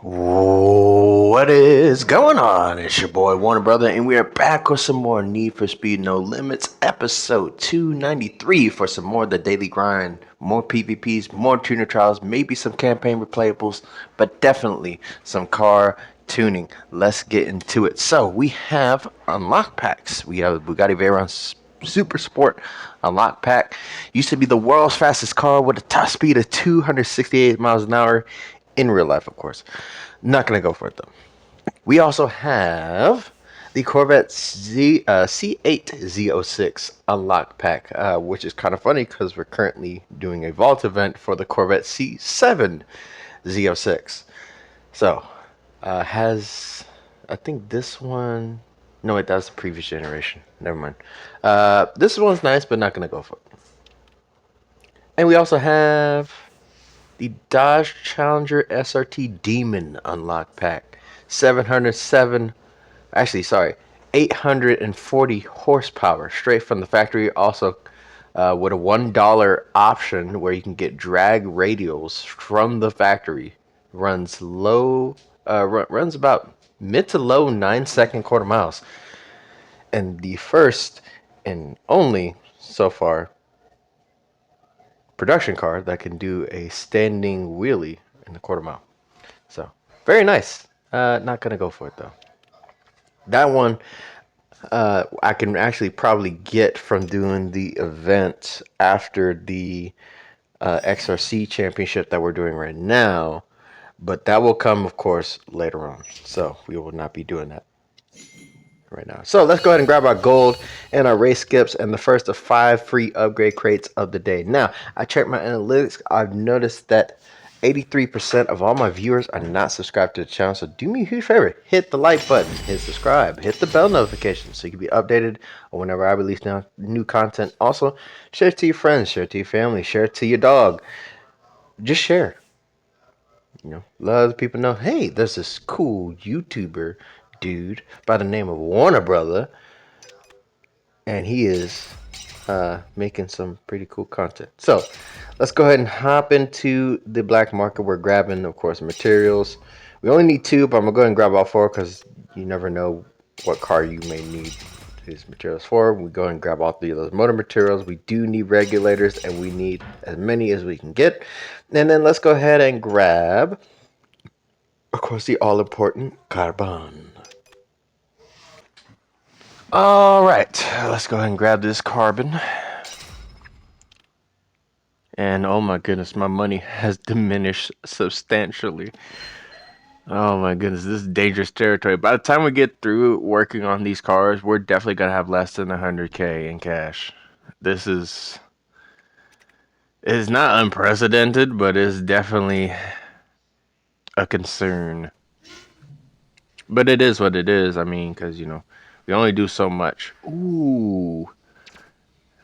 What is going on? It's your boy Warner Brother, and we are back with some more Need for Speed No Limits, episode 293 for some more of the daily grind, more PvPs, more tuner trials, maybe some campaign replayables, but definitely some car tuning. Let's get into it. So we have unlock packs. We have Bugatti Veyron Super Sport unlock pack. Used to be the world's fastest car with a top speed of 268 miles an hour in real life, of course. Not gonna go for it though. We also have the Corvette C8 Z06 unlock pack, which is kind of funny because we're currently doing a vault event for the Corvette C7 Z06. So, has I think this one? No, wait, that was the previous generation. Never mind. This one's nice, but not gonna go for it. And we also have the Dodge Challenger SRT Demon unlock pack. 707, actually, sorry, 840 horsepower straight from the factory. Also, with a $1 option where you can get drag radials from the factory. Runs low, runs about mid to low 9-second quarter miles. And the first and only so far production car that can do a standing wheelie in the quarter mile. So very nice. Not gonna go for it though. That one I can actually probably get from doing the event after the XRC championship that we're doing right now, but that will come, of course, later on. So we will not be doing that right now. So let's go ahead and grab our gold and our race skips and the first of 5 free upgrade crates of the day. Now, I checked my analytics. I've noticed that 83% of all my viewers are not subscribed to the channel. So do me a huge favor. Hit the like button. Hit subscribe. Hit the bell notification so you can be updated on whenever I release new content. Also, share it to your friends. Share it to your family. Share it to your dog. Just share. Let other people know, hey, there's this cool YouTuber dude by the name of Warner Brother, and he is making some pretty cool content. So let's go ahead and hop into the black market. We're grabbing, of course, materials. We only need 2, but I'm gonna go ahead and grab all 4 because you never know what car you may need these materials for. We go ahead and grab all 3 of those motor materials. We do need regulators, and we need as many as we can get. And then let's go ahead and grab, of course, the all-important carbon. All right, let's go ahead and grab this carbon. And oh my goodness, my money has diminished substantially. Oh my goodness, this is dangerous territory. By the time we get through working on these cars, we're definitely going to have less than 100K in cash. This is not unprecedented, but it's definitely a concern. But it is what it is. I mean, because, we only do so much. Ooh.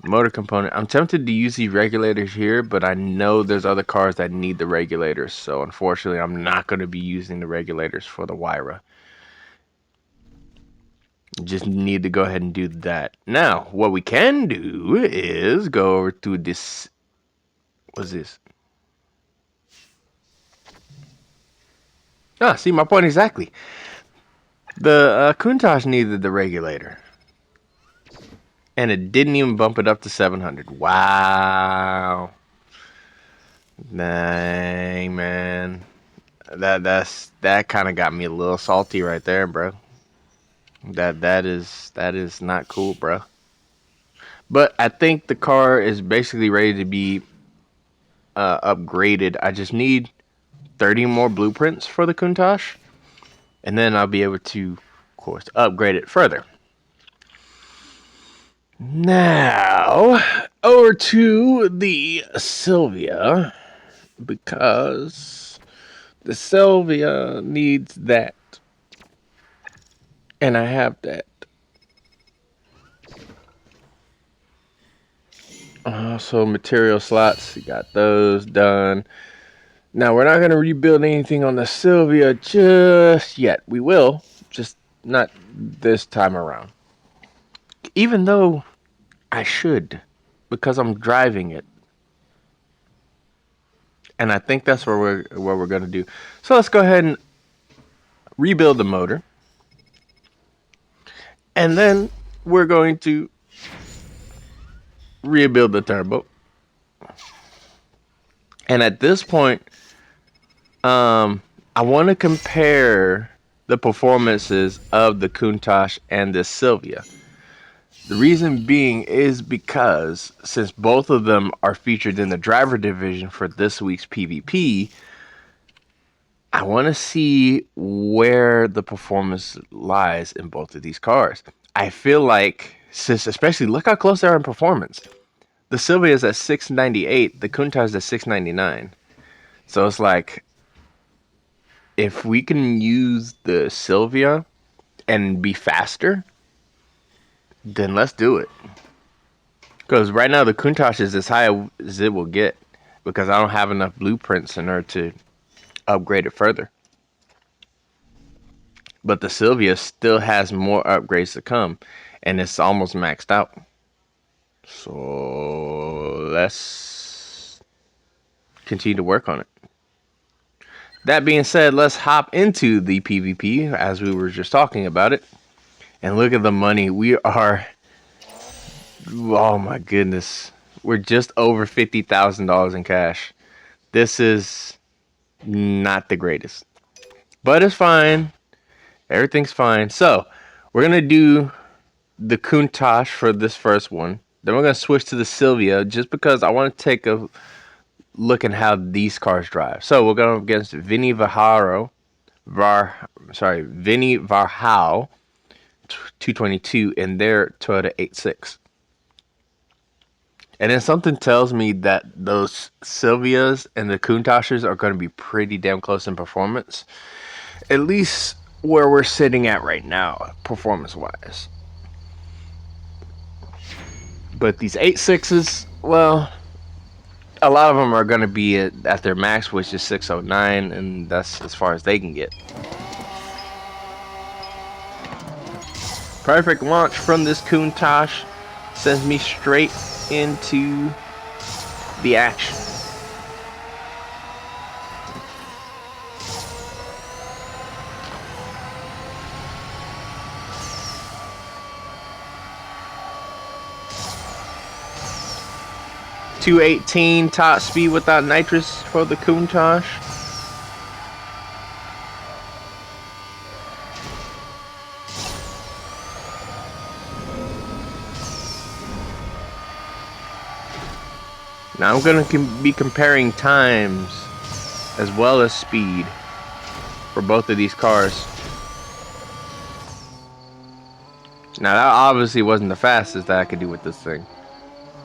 Motor component. I'm tempted to use these regulators here, but I know there's other cars that need the regulators. So unfortunately, I'm not going to be using the regulators for the Wyra. Just need to go ahead and do that. Now, what we can do is go over to this. What's this? Ah, see my point exactly. The Countach needed the regulator. And it didn't even bump it up to 700. Wow. Dang, man. That kind of got me a little salty right there, bro. That is not cool, bro. But I think the car is basically ready to be upgraded. I just need 30 more blueprints for the Countach, and then I'll be able to, of course, upgrade it further. Now, over to the Sylvia, because the Sylvia needs that. And I have that. So material slots, you got those done. Now, we're not going to rebuild anything on the Sylvia just yet. We will, just not this time around. Even though I should, because I'm driving it. And I think that's what we're going to do. So let's go ahead and rebuild the motor, and then we're going to rebuild the turbo. And at this point, I want to compare the performances of the Countach and the Sylvia. The reason being is because since both of them are featured in the driver division for this week's PvP, I want to see where the performance lies in both of these cars. I feel like, since especially look how close they are in performance. The Sylvia is at 698, the Countach is at 699. So it's like, if we can use the Sylvia and be faster, then let's do it. Because right now the Countach is as high as it will get, because I don't have enough blueprints in order to upgrade it further. But the Sylvia still has more upgrades to come, and it's almost maxed out. So let's continue to work on it. That being said, let's hop into the PvP as we were just talking about it. And look at the money. We are, oh my goodness, we're just over $50,000 in cash. This is not the greatest, but it's fine. Everything's fine. So we're going to do the Countach for this first one. Then we're going to switch to the Sylvia just because I want to take a look at how these cars drive. So we're going against Vinny Varhau 222 in their Toyota 86. And then something tells me that those Sylvias and the Countachs are going to be pretty damn close in performance. At least where we're sitting at right now, performance-wise. But these 86s, well, a lot of them are going to be at their max, which is 609, and that's as far as they can get. Perfect launch from this Countach sends me straight into the action. .218 top speed without nitrous for the Countach. Now I'm going to be comparing times as well as speed for both of these cars. Now that obviously wasn't the fastest that I could do with this thing,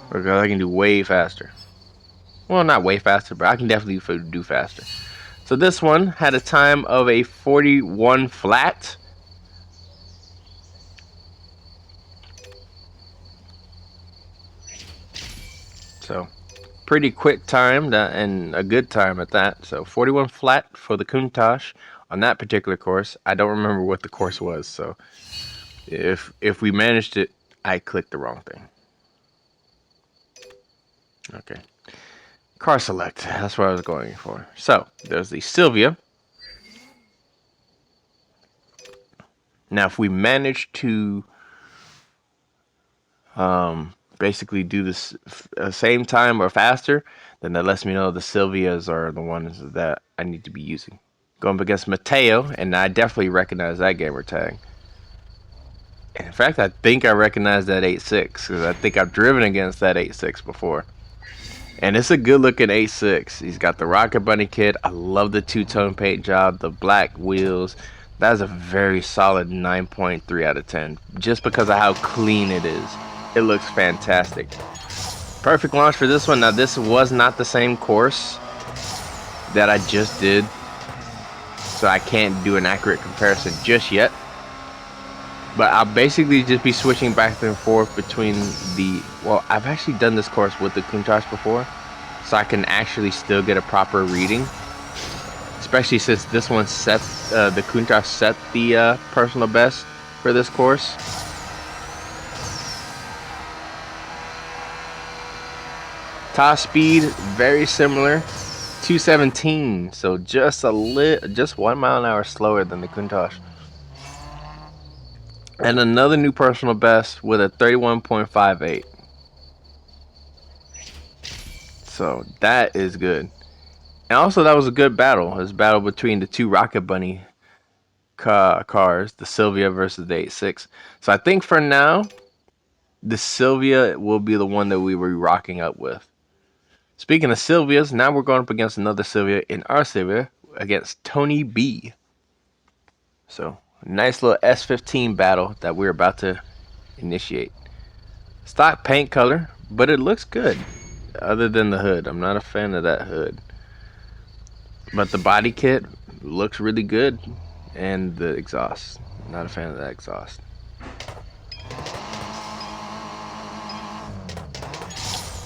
because I can do way faster. Well, not way faster, but I can definitely do faster. So this one had a time of a 41 flat. So pretty quick time, and a good time at that. So 41 flat for the Countach on that particular course. I don't remember what the course was, so if we managed it, I clicked the wrong thing. Okay, car select, that's what I was going for. So there's the Sylvia. Now if we manage to basically do this same time or faster, then that lets me know the Sylvias are the ones that I need to be using. Going up against Mateo, and I definitely recognize that gamer tag. In fact, I think I recognize that 86 because I think I've driven against that 86 before. And it's a good looking 86. He's got the Rocket Bunny kit. I love the two-tone paint job, the black wheels. That is a very solid 9.3 out of 10, just because of how clean it is. It looks fantastic. Perfect launch for this one. Now this was not the same course that I just did, so I can't do an accurate comparison just yet. But I'll basically just be switching back and forth between the... Well, I've actually done this course with the Countach before, so I can actually still get a proper reading. Especially since this one set... the Countach set the personal best for this course. Top speed, very similar. 217, so just just 1 mile an hour slower than the Countach. And another new personal best with a 31.58. So that is good. And also, that was a good battle. It was a battle between the two Rocket Bunny cars, the Sylvia versus the 86. So I think for now, the Sylvia will be the one that we were rocking up with. Speaking of Sylvias, now we're going up against another Sylvia in our Sylvia against Tony B. So, nice little S15 battle that we're about to initiate. Stock paint color, but it looks good. Other than the hood. I'm not a fan of that hood. But the body kit looks really good. And the exhaust. Not a fan of that exhaust.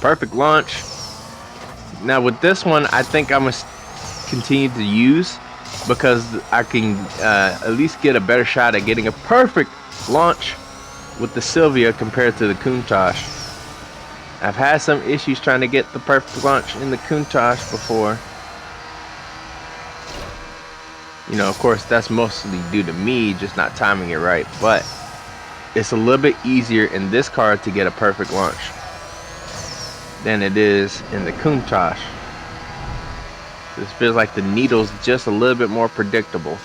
Perfect launch. Now with this one, I think I'm going to continue to use because I can at least get a better shot at getting a perfect launch with the Sylvia compared to the Countach. I've had some issues trying to get the perfect launch in the Countach before. You know, of course, that's mostly due to me just not timing it right, but it's a little bit easier in this car to get a perfect launch than it is in the Countach. This feels like the needle's just a little bit more predictable.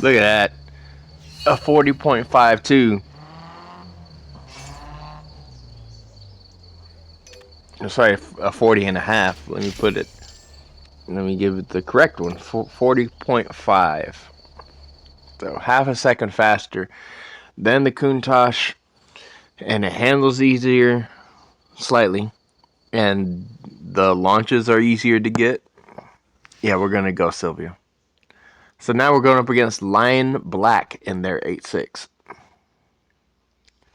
Look at that. A 40.52. I'm sorry, a 40 and a half. Let me give it the correct one. 40.5. So half a second faster than the Countach. And it handles easier, slightly. And the launches are easier to get. Yeah, we're going to go Sylvia. So now we're going up against Lion Black in their 8.6.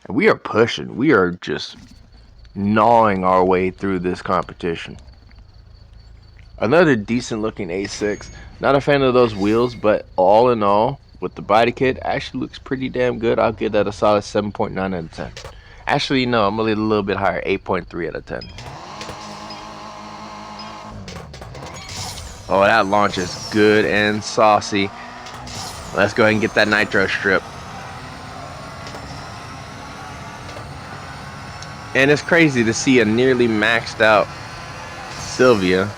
And we are pushing. We are just gnawing our way through this competition. Another decent looking 8.6. Not a fan of those wheels, but all in all, with the body kit, actually looks pretty damn good. I'll give that a solid 7.9 out of 10. Actually, no, I'm a little bit higher, 8.3 out of 10. Oh, that launch is good and saucy. Let's go ahead and get that nitro strip. And it's crazy to see a nearly maxed out Sylvia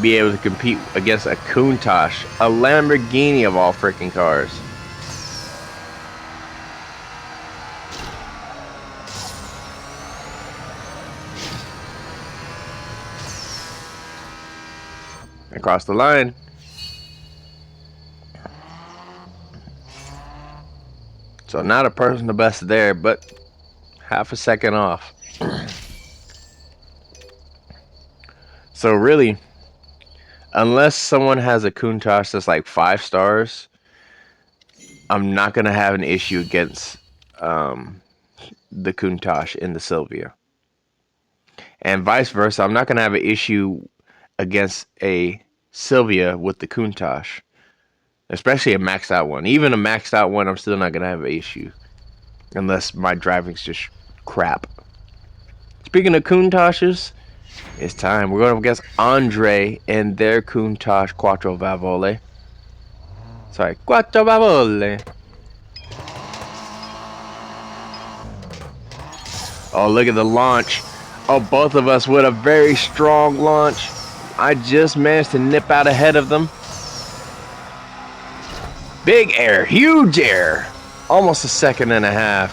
be able to compete against a Countach, a Lamborghini of all freaking cars. Across the line. So not a personal best there, but half a second off. So really, unless someone has a Countach that's like 5 stars, I'm not going to have an issue against the Countach in the Sylvia. And vice versa, I'm not going to have an issue against a Sylvia with the Countach. Especially a maxed out one. Even a maxed out one, I'm still not going to have an issue. Unless my driving's just crap. Speaking of Countaches, it's time. We're going up against Andre and their Countach Quattro Valvole. Sorry, Quattro Valvole. Oh, look at the launch. Oh, both of us with a very strong launch. I just managed to nip out ahead of them. Big air, huge air. Almost a second and a half.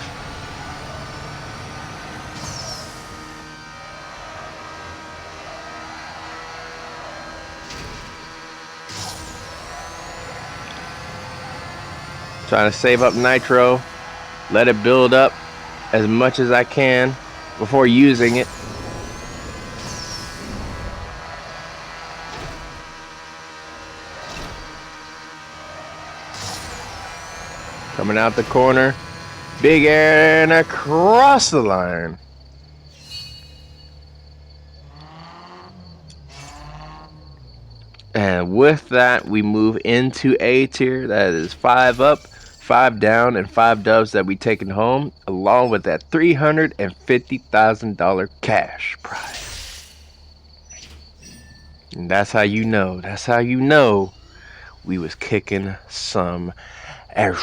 Trying to save up nitro. Let it build up as much as I can before using it. Coming out the corner. Big air and across the line. And with that, we move into A tier. That is 5 up, 5 down and 5 dubs that we taken home, along with that $350,000 cash prize. And that's how you know. That's how you know we was kicking some ass.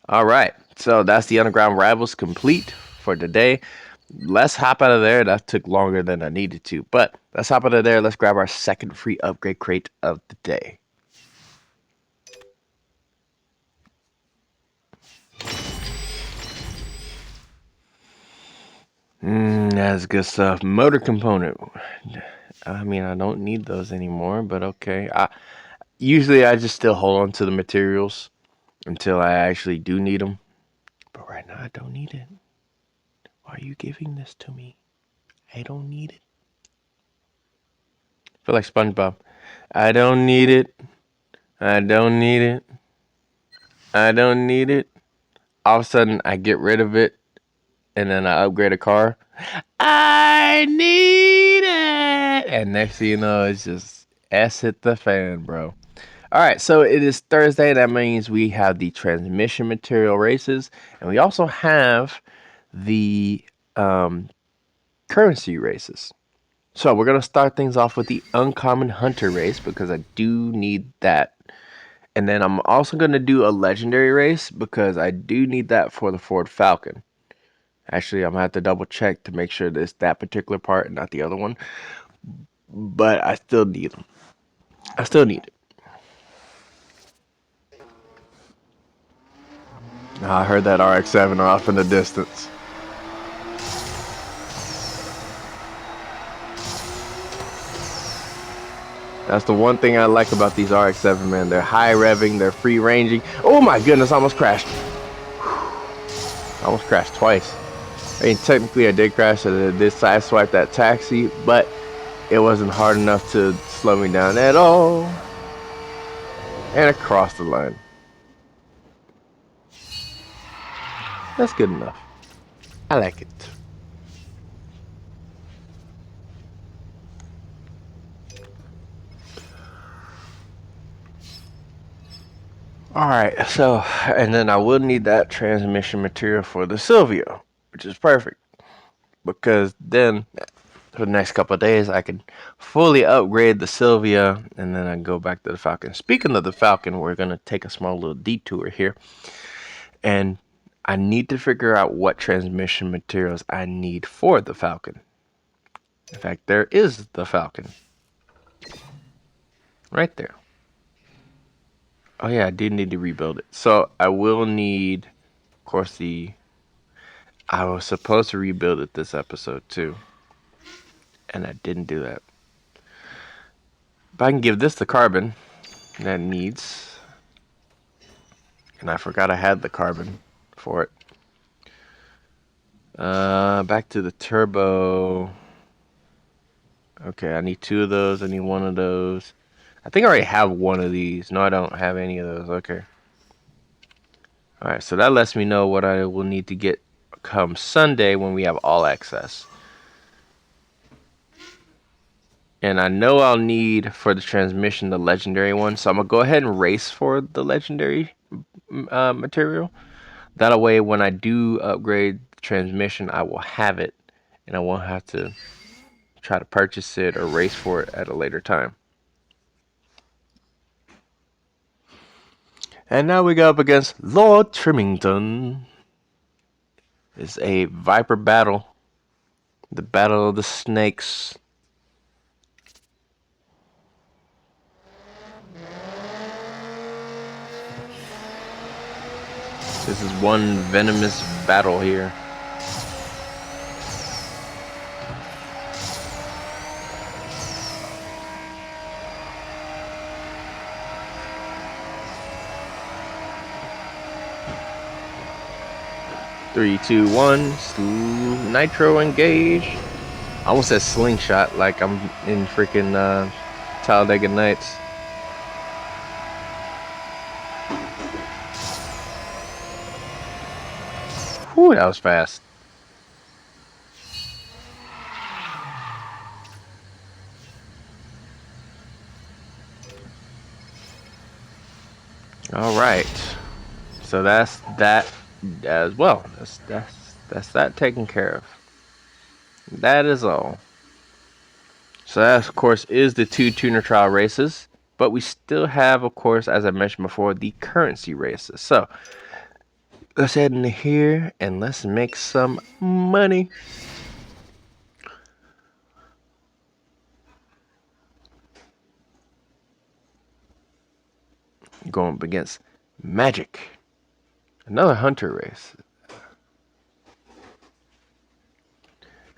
All right, so that's the Underground Rivals complete for today. Let's hop out of there. That took longer than I needed to, but let's hop out of there. Let's grab our second free upgrade crate of the day. That's good stuff. Motor component. I mean, I don't need those anymore, but okay. Usually I just still hold on to the materials until I actually do need them. But right now I don't need it. Why are you giving this to me? I don't need it. I feel like SpongeBob. I don't need it. I don't need it. I don't need it. All of a sudden I get rid of it and then I upgrade a car. I need it. And next thing you know, it's just ass hit the fan, bro. All right, so it is Thursday. That means we have the transmission material races, and we also have the currency races. So we're going to start things off with the Uncommon Hunter race because I do need that. And then I'm also going to do a legendary race because I do need that for the Ford Falcon. Actually, I'm going to have to double check to make sure that it's that particular part and not the other one. But I still need them. I still need it. I heard that RX-7 off in the distance. That's the one thing I like about these RX-7, man. They're high revving, they're free ranging. Oh my goodness, I almost crashed. I almost crashed twice. I mean, technically I did crash, I did sideswipe that taxi, but it wasn't hard enough to slow me down at all. And I crossed the line. That's good enough. I like it. Alright, so, and then I will need that transmission material for the Silvio, which is perfect. Because then, for the next couple of days, I can fully upgrade the Silvia, and then I can go back to the Falcon. Speaking of the Falcon, we're going to take a small little detour here. And I need to figure out what transmission materials I need for the Falcon. In fact, there is the Falcon. Right there. Oh yeah, I did need to rebuild it. So I will need, of course, I was supposed to rebuild it this episode too. And I didn't do that. But I can give this the carbon that it needs. And I forgot I had the carbon for it. Back to the turbo. Okay, I need 2 of those. I need 1 of those. I think I already have 1 of these. No, I don't have any of those. Okay. Alright, so that lets me know what I will need to get come Sunday when we have all access. And I know I'll need for the transmission the legendary one. So I'm going to go ahead and race for the legendary material. That way when I do upgrade the transmission, I will have it. And I won't have to try to purchase it or race for it at a later time. And now we go up against Lord Trimmington. It's a Viper battle. The Battle of the Snakes. This is one venomous battle here. Three, 2, 1. Nitro engage. I almost said slingshot like I'm in freaking Talladega Nights. Whew, that was fast. All right. So that's that as well. That's that taken care of. That is all. So that, of course, is the two tuner trial races. But we still have, of course, as I mentioned before, the currency races. So let's head in here and let's make some money. Going up against Magic. Another hunter race.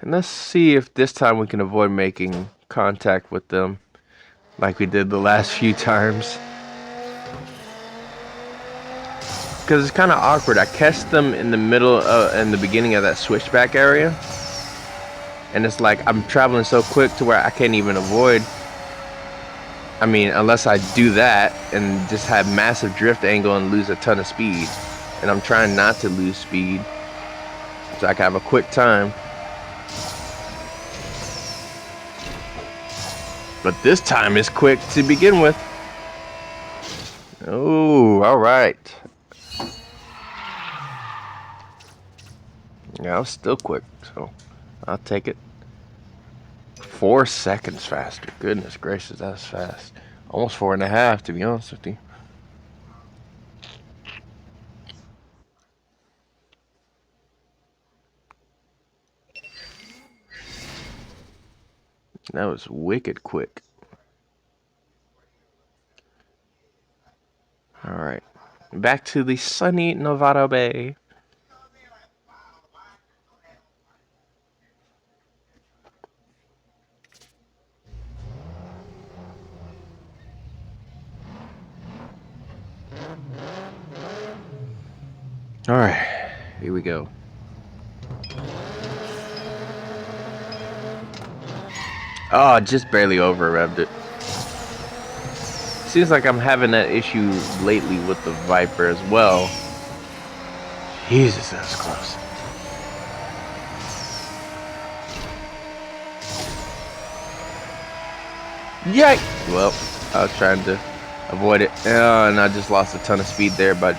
And let's see if this time we can avoid making contact with them like we did the last few times. Because it's kind of awkward. I catch them in the middle, in the beginning of that switchback area. And it's like I'm traveling so quick to where I can't even avoid. I mean, unless I do that and just have massive drift angle and lose a ton of speed. And I'm trying not to lose speed, so I can have a quick time. But this time is quick to begin with. Oh, all right. Yeah, I was still quick, so I'll take it. 4 seconds faster. Goodness gracious, that's fast. Almost 4.5, to be honest with you. That was wicked quick. All right, back to the sunny Novato Bay. All right, here we go. Oh, just barely over revved it. Seems like I'm having that issue lately with the Viper as well. Jesus, that was close. Yikes! Well, I was trying to avoid it, and I just lost a ton of speed there by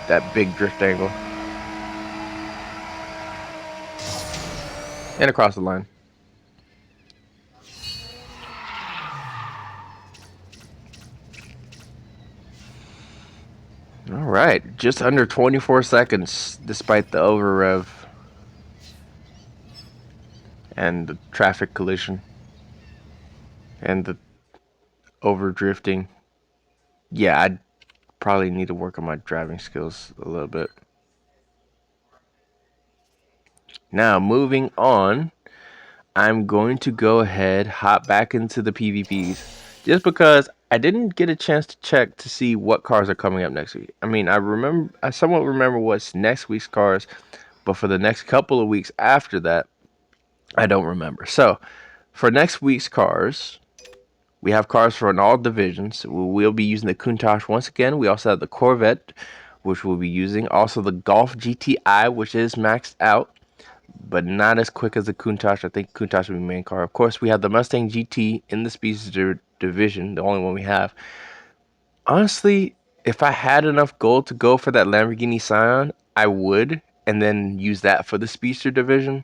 that big drift angle. And across the line. Alright, just under 24 seconds despite the over rev and the traffic collision and the over drifting. Yeah, I'd probably need to work on my driving skills a little bit. Now, moving on, I'm going to go ahead, hop back into the PvPs. Just because I didn't get a chance to check to see what cars are coming up next week. I mean, I somewhat remember what's next week's cars, but for the next couple of weeks after that, I don't remember. So, for next week's cars, we have cars for all divisions. We'll be using the Countach once again. We also have the Corvette, which we'll be using. Also, the Golf GTI, which is maxed out, but not as quick as the Countach. I think Countach will be the main car. Of course, we have the Mustang GT in the Speedster division, the only one we have. Honestly, if I had enough gold to go for that Lamborghini Scion, I would, and then use that for the Speedster division,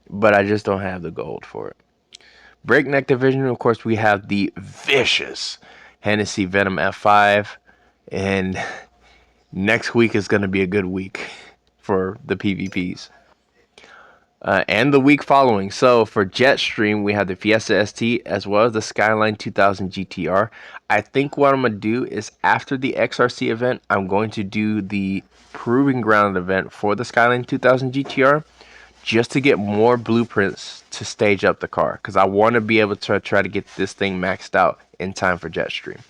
but I just don't have the gold for it. Breakneck division, of course, we have the vicious Hennessy Venom F5, and next week is going to be a good week for the PvPs. And the week following. So for Jetstream, we have the Fiesta ST as well as the Skyline 2000 GTR. I think what I'm going to do is after the XRC event, I'm going to do the Proving Ground event for the Skyline 2000 GTR just to get more blueprints to stage up the car, because I want to be able to try to get this thing maxed out in time for Jetstream.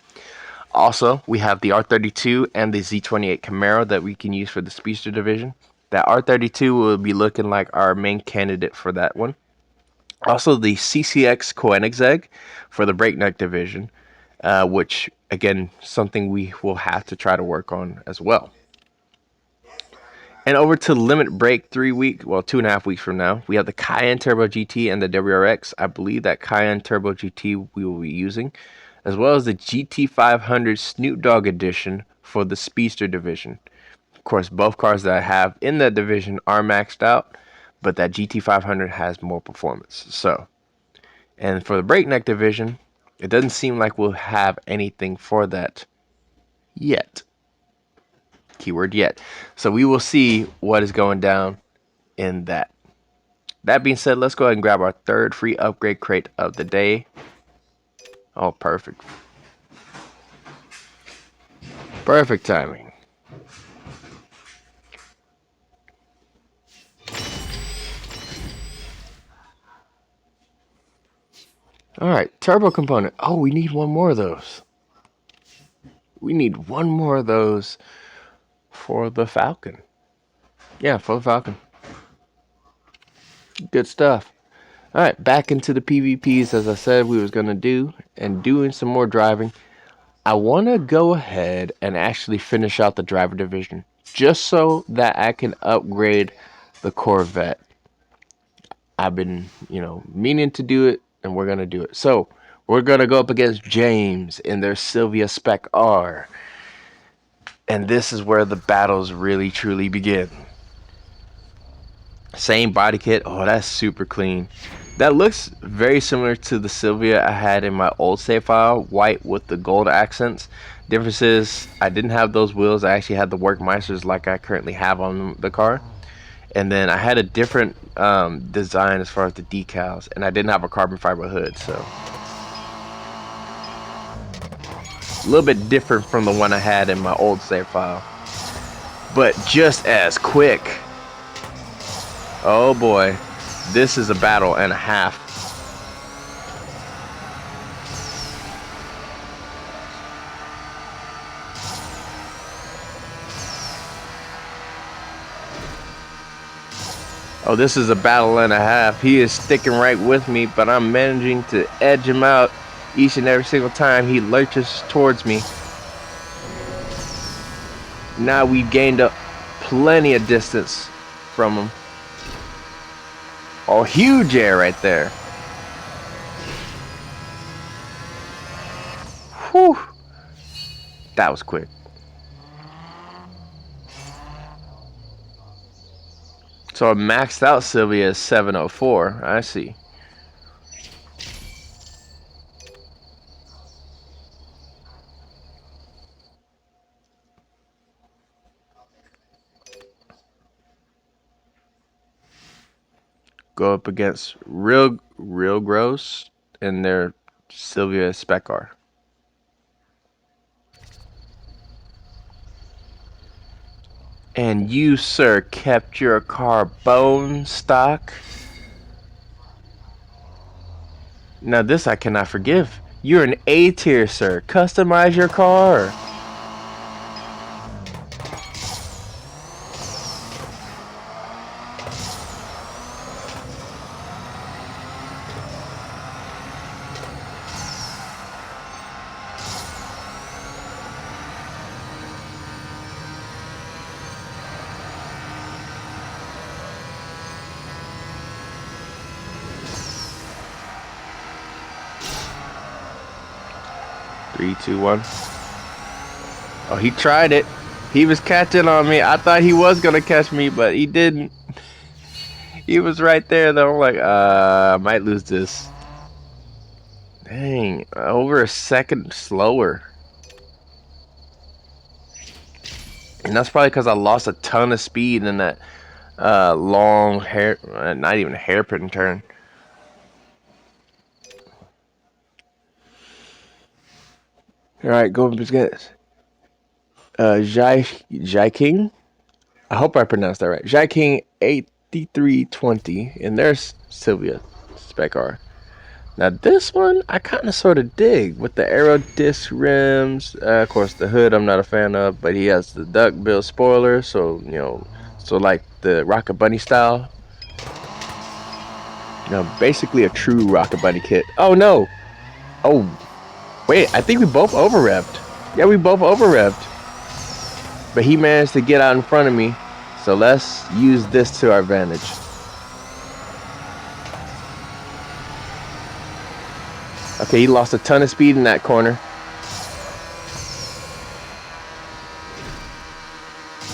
Also, we have the R32 and the Z28 Camaro that we can use for the Speedster division. That R32 will be looking like our main candidate for that one. Also, the CCX Koenigsegg for the Breakneck division, which, again, something we will have to try to work on as well. And over to Limit Break 2.5 weeks from now, we have the Cayenne Turbo GT and the WRX. I believe that Cayenne Turbo GT we will be using, as well as the GT500 Snoop Dogg edition for the Speedster division. Of course, both cars that I have in that division are maxed out, but that GT500 has more performance. So, and for the Breakneck division, it doesn't seem like we'll have anything for that yet. Keyword yet. So we will see what is going down in that. That being said, let's go ahead and grab our third free upgrade crate of the day. Oh, perfect. Perfect timing. Alright, turbo component. Oh, we need one more of those. We need one more of those for the Falcon. Yeah, for the Falcon. Good stuff. Alright, back into the PvPs as I said we was going to do, and doing some more driving. I want to go ahead and actually finish out the driver division, just so that I can upgrade the Corvette. I've been, meaning to do it, and we're going to do it. So, we're going to go up against James in their Sylvia Spec R. And this is where the battles really, truly begin. Same body kit. Oh, that's super clean. That looks very similar to the Sylvia I had in my old save file, white with the gold accents. Difference is I didn't have those wheels. I actually had the Workmeisters like I currently have on the car. And then I had a different design as far as the decals, and I didn't have a carbon fiber hood, so a little bit different from the one I had in my old save file, but just as quick. Oh boy, this is a battle and a half. Oh, this is a battle and a half. He is sticking right with me, but I'm managing to edge him out each and every single time he lurches towards me. Now we've gained up plenty of distance from him. Oh, huge air right there. Whew. That was quick. So a maxed out Sylvia is 704. I see. Go up against real gross in their Sylvia Spec R. And you, sir, kept your car bone stock. Now this I cannot forgive. You're an A tier, sir. Customize your car. Three, two, one. Oh, he tried it. He was catching on me. I thought he was gonna catch me, but he didn't. He was right there though. I'm like, I might lose this. Dang, over a second slower. And that's probably because I lost a ton of speed in that long hair, not even a hairpin turn. All right, go up against Jai King. I hope I pronounced that right. Jai King 8320, and there's Sylvia Spec R. Now this one I kind of sort of dig with the aero disc rims. Of course, the hood I'm not a fan of, but he has the duckbill spoiler, so so like the Rocket Bunny style. Basically a true Rocket Bunny kit. Oh no! Oh, wait, I think we both over revved. Yeah, we both over revved. But he managed to get out in front of me, so let's use this to our advantage. Okay, he lost a ton of speed in that corner.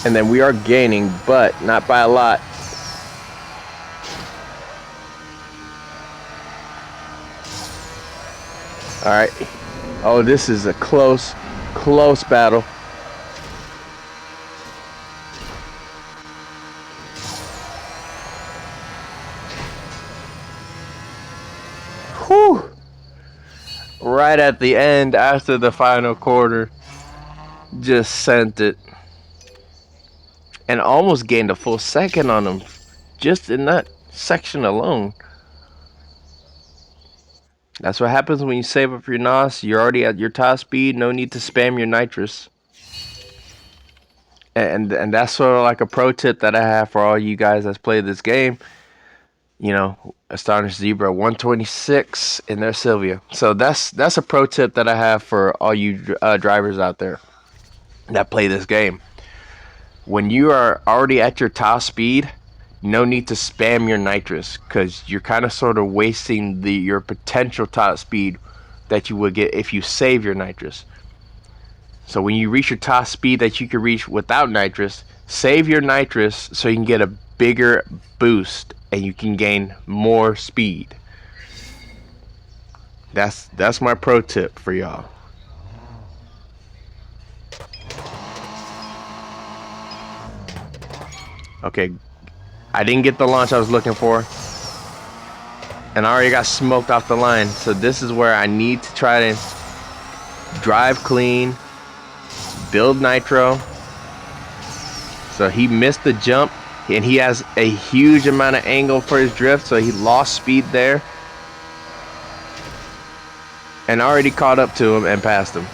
And then we are gaining, but not by a lot. All right. Oh, this is a close battle. Whew. Right at the end, after the final quarter, just sent it. And almost gained a full second on him, just in that section alone. That's what happens when you save up your NOS. You're already at your top speed. No need to spam your nitrous. And that's sort of like a pro tip that I have for all you guys that's played this game. You know, Astonished Zebra 126 in their Sylvia. So that's a pro tip that I have for all you drivers out there that play this game. When you are already at your top speed, no need to spam your nitrous, because you're kind of sort of wasting your potential top speed that you would get if you save your nitrous. So when you reach your top speed that you can reach without nitrous, save your nitrous so you can get a bigger boost and you can gain more speed. That's my pro tip for y'all. Okay, I didn't get the launch I was looking for, and I already got smoked off the line. So this is where I need to try to drive clean, build nitro. So he missed the jump, and he has a huge amount of angle for his drift, so he lost speed there. And already caught up to him and passed him.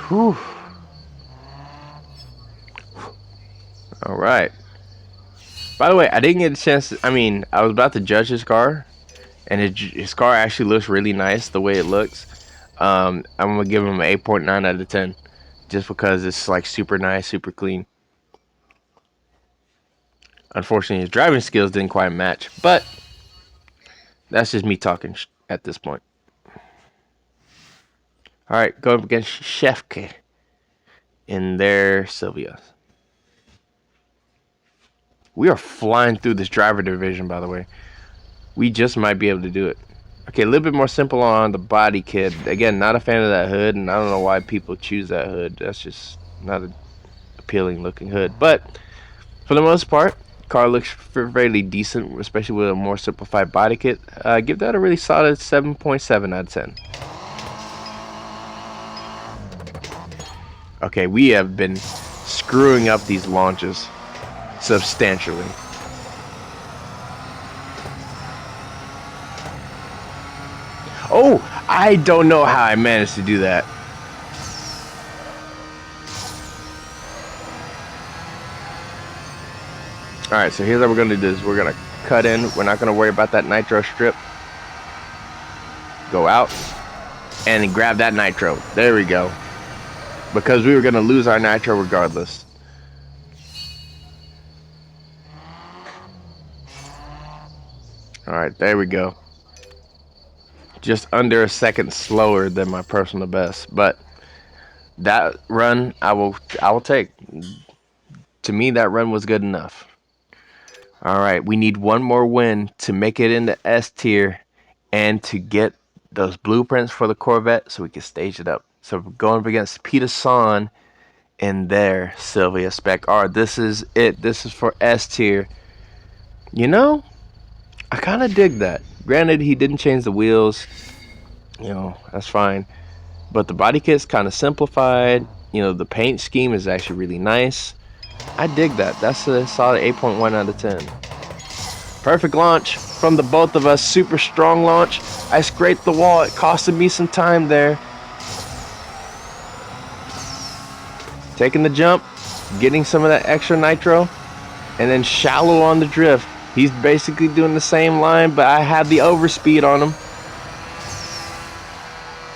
Whew. All right. By the way, I didn't get a chance to, I was about to judge his car, and his car actually looks really nice the way it looks. I'm going to give him an 8.9 out of 10, just because it's like super nice, super clean. Unfortunately, his driving skills didn't quite match, but that's just me talking at this point. All right, go up against Shefke in their Sylvia. We are flying through this driver division, by the way. We just might be able to do it. Okay, a little bit more simple on the body kit. Again, not a fan of that hood, and I don't know why people choose that hood. That's just not an appealing looking hood. But for the most part, car looks fairly decent, especially with a more simplified body kit. Give that a really solid 7.7 out of 10. Okay, we have been screwing up these launches substantially. Oh, I don't know how I managed to do that. Alright, so here's what we're going to do is we're going to cut in. We're not going to worry about that nitro strip. Go out and grab that nitro. There we go. Because we were going to lose our nitro regardless. Alright, there we go. Just under a second slower than my personal best. But that run I will take. To me, that run was good enough. Alright, we need one more win to make it into S tier and to get those blueprints for the Corvette so we can stage it up. So we're going up against Peter Son in their Sylvia Spec R. This is it. This is for S tier. You know, I kind of dig that. Granted, he didn't change the wheels. You know, that's fine. But the body kit's kind of simplified. You know, the paint scheme is actually really nice. I dig that. That's a solid 8.1 out of 10. Perfect launch from the both of us. Super strong launch. I scraped the wall. It costed me some time there. Taking the jump, getting some of that extra nitro, and then shallow on the drift. He's basically doing the same line, but I had the overspeed on him.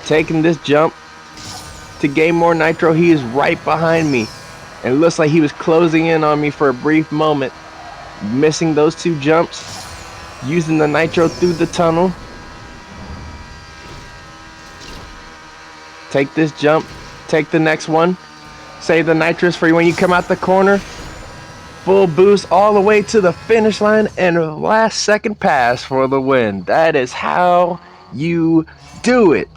taking this jump to gain more nitro. He is right behind me. And it looks like he was closing in on me for a brief moment. Missing those 2 jumps. Using the nitro through the tunnel. Take this jump. Take the next one. Save the nitrous for when you come out the corner. Full boost all the way to the finish line. And a last second pass for the win. That is how you do it.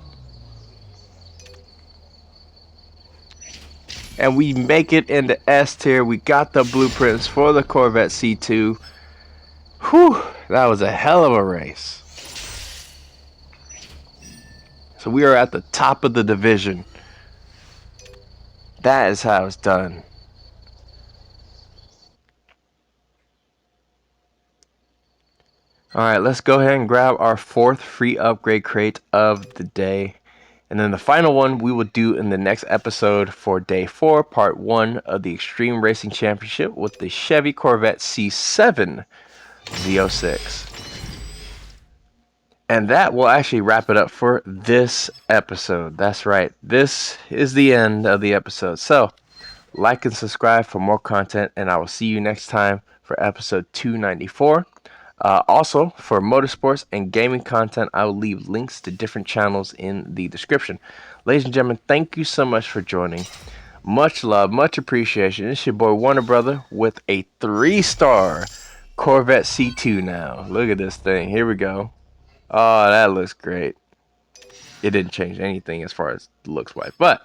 And we make it into S tier. We got the blueprints for the Corvette C2. Whew, that was a hell of a race. So we are at the top of the division. That is how it's done. Alright, let's go ahead and grab our 4th free upgrade crate of the day. And then the final one we will do in the next episode for day 4, part 1 of the Extreme Racing Championship with the Chevy Corvette C7 Z06. And that will actually wrap it up for this episode. That's right, this is the end of the episode. So, like and subscribe for more content, and I will see you next time for episode 294. Also, for motorsports and gaming content, I will leave links to different channels in the description. Ladies and gentlemen, thank you so much for joining. Much love, much appreciation. It's your boy Warner Brother with a 3-star Corvette C2 now. Look at this thing. Here we go. Oh, that looks great. It didn't change anything as far as looks wise, but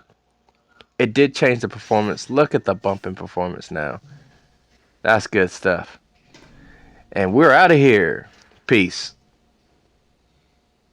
it did change the performance. Look at the bump in performance now. That's good stuff. And we're out of here. Peace.